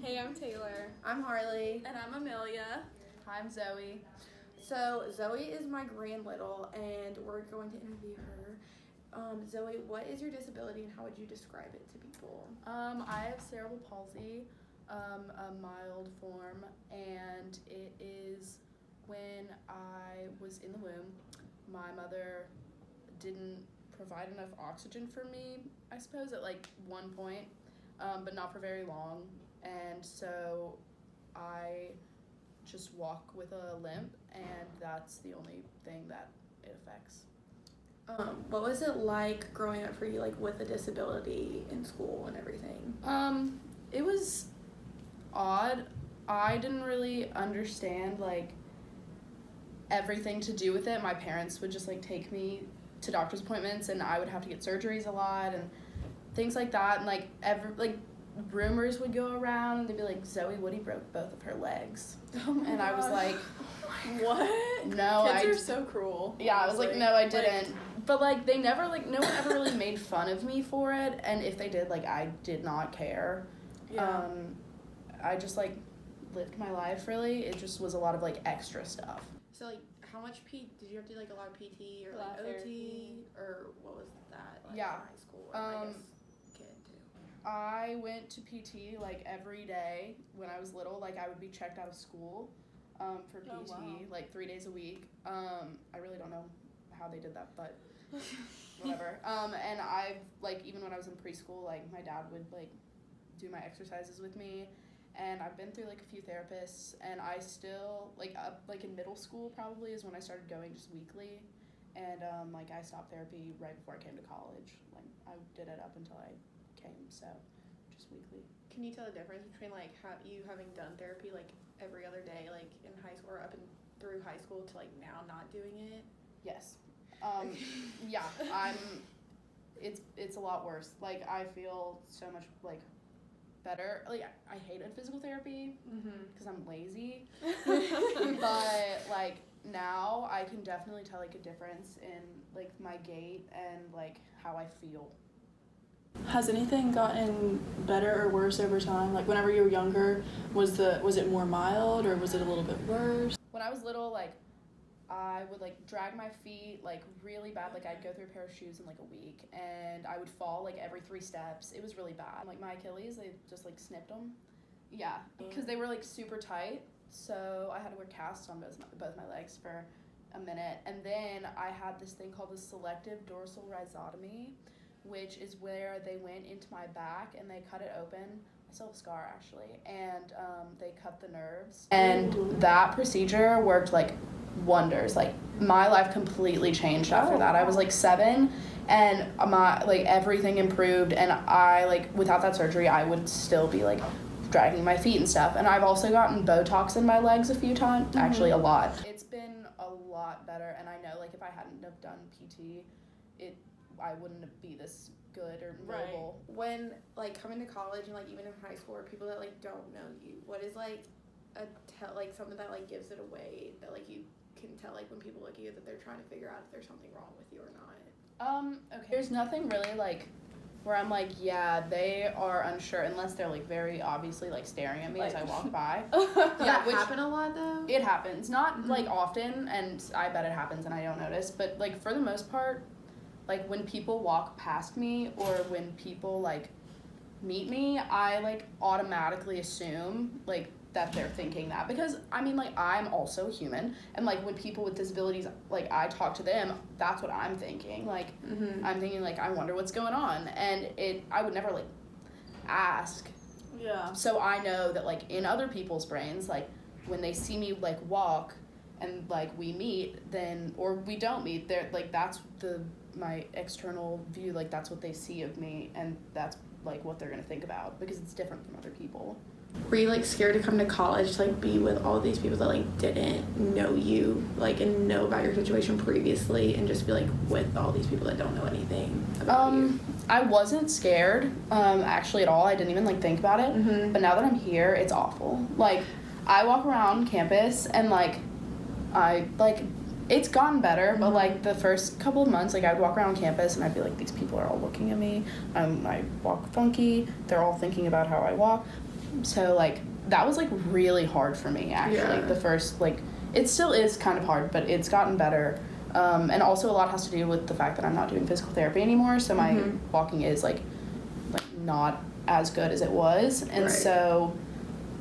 Hey, I'm Taylor. I'm Harley. And I'm Amelia. I'm Zoe. So Zoe is my grand little, and we're going to interview her. Zoe, what is your disability, and how would you describe it to people? I have cerebral palsy, a mild form, and it is when I was in the womb, my mother didn't provide enough oxygen for me, I suppose, at like one point, but not for very long. And so I just walk with a limp, and that's the only thing that it affects. What was it like growing up for you, like with a disability in school and everything? It was odd. I didn't really understand like everything to do with it. My parents would just like take me to doctor's appointments, and I would have to get surgeries a lot and things like that. And like rumors would go around, and they'd be like, Zoe Woody broke both of her legs. Oh and I was like, what? No, Kids are so cruel. Yeah, I was like, no, I didn't. But like they never like no one ever really made fun of me for it, and if they did, like I did not care. Yeah. I just like lived my life really. It just was a lot of like extra stuff. So like, how much did you have to do like a lot of PT or like Therapy. OT, or what was that like Yeah. in high school? Or I guess kid too. I went to PT like every day when I was little. Like I would be checked out of school for PT wow. like 3 days a week. I really don't know how they did that, but whatever. And I've like even when I was in preschool, like my dad would like do my exercises with me, and I've been through like a few therapists, and I still like in middle school probably is when I started going just weekly, and like I stopped therapy right before I came to college. Like I did it up until I came, so just weekly. Can you tell the difference between like you having done therapy like every other day, like in high school or up and through high school, to like now not doing it? Yes. Yeah, it's a lot worse. Like I feel so much like better. Like I hated physical therapy because I'm lazy. But like now I can definitely tell like a difference in like my gait and like how I feel. Has anything gotten better or worse over time? Like whenever you were younger, was it more mild or was it a little bit worse? When I was little, like I would like drag my feet like really bad. Like I'd go through a pair of shoes in like a week, and I would fall like every 3 steps. It was really bad. Like my Achilles, they just like snipped them. Yeah, because they were like super tight. So I had to wear casts on both my legs for a minute. And then I had this thing called the selective dorsal rhizotomy, which is where they went into my back and they cut it open. I still have a scar actually, and they cut the nerves. And that procedure worked like wonders. Like my life completely changed after that. I was like 7, and my like everything improved. And I like without that surgery, I would still be like dragging my feet and stuff. And I've also gotten Botox in my legs a few times, actually a lot. It's been a lot better, and I know like if I hadn't have done PT, I wouldn't be this good or mobile. Right. When like coming to college and like even in high school, or people that like don't know you, what is like something that like gives it away that like you can tell like when people look at you that they're trying to figure out if there's something wrong with you or not? Okay. There's nothing really like where I'm like, yeah, they are unsure, unless they're like very obviously like staring at me as I walk by. Does that happen a lot though? It happens. Not like often, and I bet it happens and I don't notice, but like for the most part, like when people walk past me or when people like meet me, I like automatically assume like that they're thinking that, because I mean like I'm also human, and like when people with disabilities like I talk to them, that's what I'm thinking. Like I'm thinking like I wonder what's going on, and I would never like ask. Yeah. So I know that like in other people's brains, like when they see me like walk and like we meet, then or we don't meet, they're like that's my external view, like that's what they see of me, and that's like what they're gonna think about, because it's different from other people. Were you like scared to come to college to like be with all these people that like didn't know you like and know about your situation previously, and just be like with all these people that don't know anything about you? I wasn't scared actually at all. I didn't even like think about it. But now that I'm here, it's awful. Like I walk around campus and like it's gotten better, but like the first couple of months, like I would walk around campus and I'd be like, these people are all looking at me. I walk funky. They're all thinking about how I walk. So like that was like really hard for me actually. Yeah. The first like it still is kind of hard, but it's gotten better. And also a lot has to do with the fact that I'm not doing physical therapy anymore, so my walking is like not as good as it was, and Right. so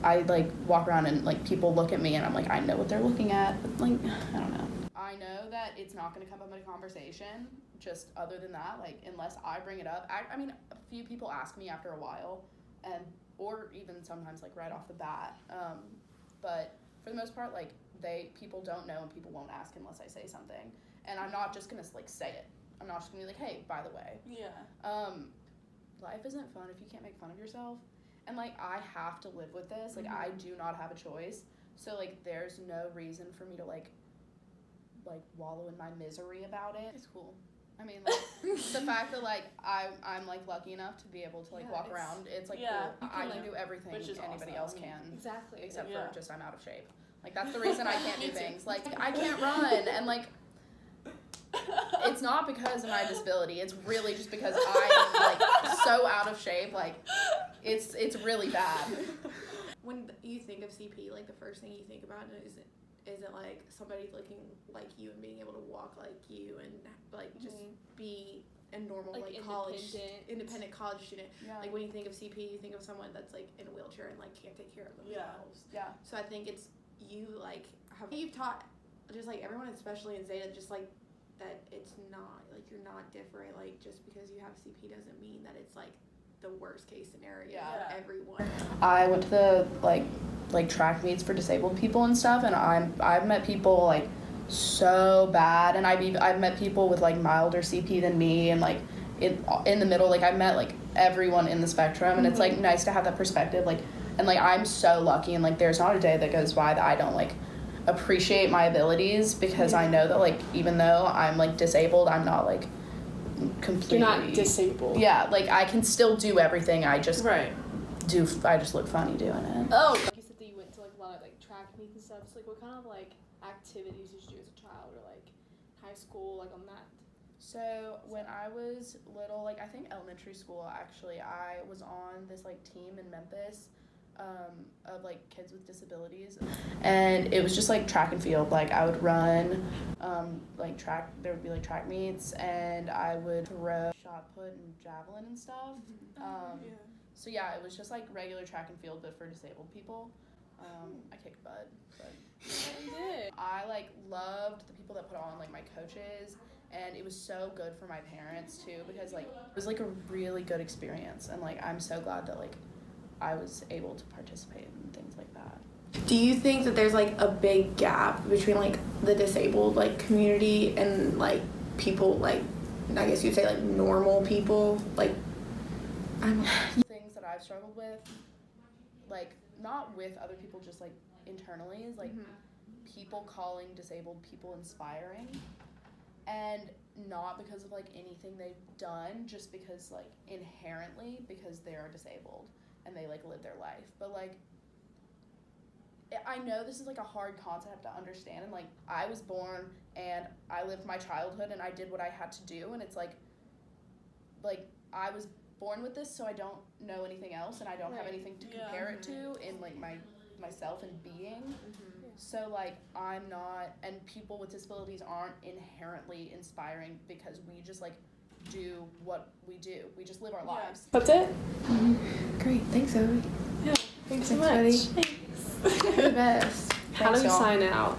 I like walk around and like people look at me and I'm like, I know what they're looking at, but like I don't know. I know that it's not going to come up in a conversation, just other than that, like unless I bring it up. I mean, a few people ask me after a while, and or even sometimes like right off the bat, but for the most part, like people don't know and people won't ask unless I say something, and I'm not just gonna like say it. I'm not just gonna be like, hey, by the way. Yeah. Life isn't fun if you can't make fun of yourself, and like I have to live with this. Like I do not have a choice, so like there's no reason for me to like wallow in my misery about it. It's cool. I mean, like the fact that like I'm like lucky enough to be able to like walk around. It's like cool. I can do everything anybody else can. Exactly. Except for just I'm out of shape. Like that's the reason I can't do things. Like I can't run, and like it's not because of my disability. It's really just because I am like so out of shape. Like it's really bad. When you think of CP, like the first thing you think about isn't like somebody looking like you and being able to walk like you and like just be a normal like college independent college student. Yeah. Like when you think of CP, you think of someone that's like in a wheelchair and like can't take care of themselves. Yeah. So I think it's you've taught just like everyone, especially in Zeta, just like that it's not like you're not different. Like just because you have CP doesn't mean that it's like the worst case scenario for everyone. I went to the like track meets for disabled people and stuff, and I've met people like so bad, and I've met people with like milder CP than me, and like in the middle, like I've met like everyone in the spectrum, and it's like nice to have that perspective, like, and like I'm so lucky, and like there's not a day that goes by that I don't like appreciate my abilities, because I know that like even though I'm like disabled, I'm not like completely. You're not disabled. Yeah, like I can still do everything. I just Right. I just look funny doing it. Oh. You said that you went to like a lot of like track meets and stuff. So like what kind of like activities did you do as a child or like high school, like on that? So when I was little, like I think elementary school actually, I was on this like team in Memphis of like kids with disabilities, and it was just like track and field. Like I would run like track, there would be like track meets, and I would throw shot put and javelin and stuff. So yeah, it was just like regular track and field but for disabled people. I kicked butt, but I like loved the people that put on, like my coaches, and it was so good for my parents too, because like it was like a really good experience, and like I'm so glad that like I was able to participate in things like that. Do you think that there's like a big gap between like the disabled like community and like people like, I guess you'd say like normal people? Like things that I've struggled with, like not with other people, just like internally, is like people calling disabled people inspiring, and not because of like anything they've done, just because like inherently because they are disabled and they like live their life. But like I know this is like a hard concept to understand, and like I was born and I lived my childhood and I did what I had to do, and it's like I was born with this, so I don't know anything else, and I don't have anything to compare it to in like myself and being. So like I'm not, and people with disabilities aren't inherently inspiring because we just like do what we do. We just live our lives. That's it? Great, thanks Zoe. Yeah, thanks so much. buddy. Thanks. You're the best. How do we sign out?